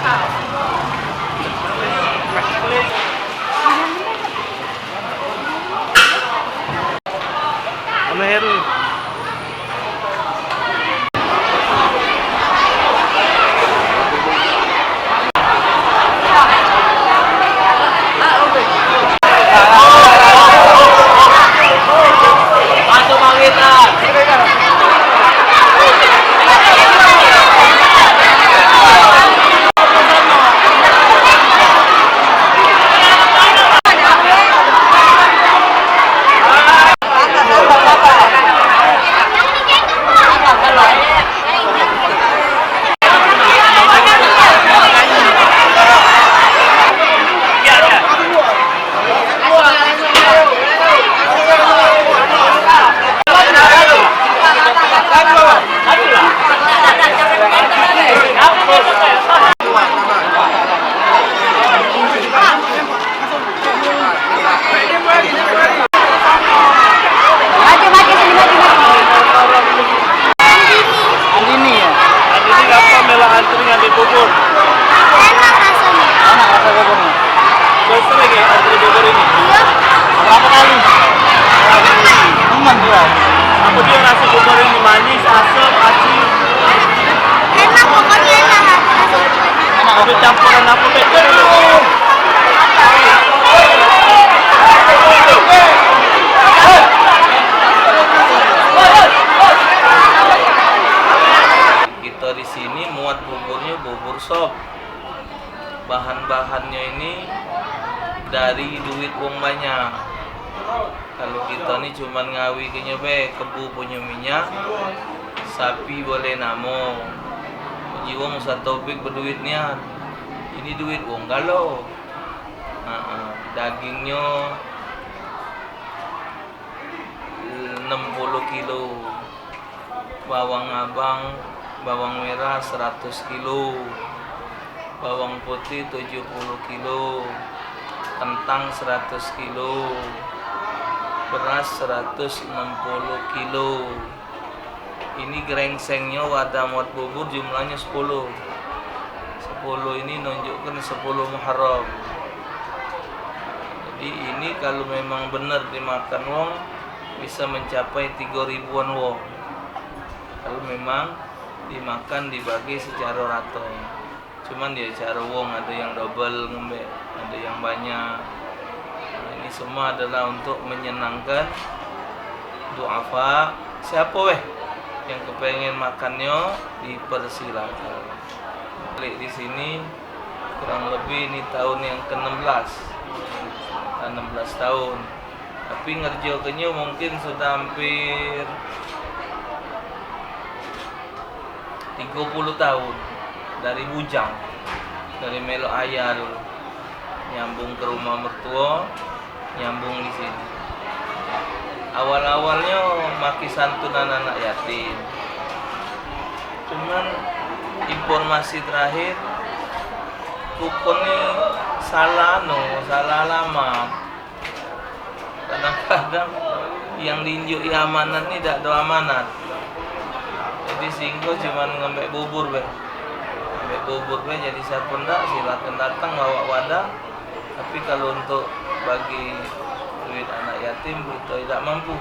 Ano Heru? Apa dia nasi bubur ini manis, asam, asin? Enak pokoknya enak. Enak. Tapi campuran apa betul? Kita di sini muat buburnya bubur sop. Bahan-bahannya ini dari duit uang banyak. Kalau kita nih cuman ngawi kenya be kebu punya minyak, sapi boleh namo. Jiwa musa topik berduitnya. Ini duit uang kalau. Dagingnya 60 kilo. Bawang abang, bawang merah 100 kilo. Bawang putih 70 kilo. Kentang 100 kilo. Beras 160 kilo. Ini gerengsengnya wadah muat bubur jumlahnya 10. 10 ini nunjukkan 10 Muharram. Jadi ini kalau memang benar dimakan wong bisa mencapai 3.000-an wong. Kalau memang dimakan dibagi secara rata. Cuman dia cara wong ada yang double ngembek, ada yang banyak. Ini semua adalah untuk menyenangkan duafa. Siapa weh yang kepengen makannya dipersilakan. Balik di sini kurang lebih ini tahun yang ke-16. 16 tahun. Tapi ngerjakannya mungkin sudah hampir 30 tahun. Dari bujang, dari melo ayah dulu. Nyambung ke rumah mertua, nyambung di sini. Awal-awalnya maki santunan anak yatim. Cuman informasi terakhir kuponnya salah alamat. Kadang-kadang yang diinjuk amanat ini tidak ada amanat. Jadi singgo cuman ngembek bubur be. Ngembek bubur be, jadi siapa ndak silakan datang bawa wadah. Tapi kalau untuk bagi duit anak yatim kita tidak mampu.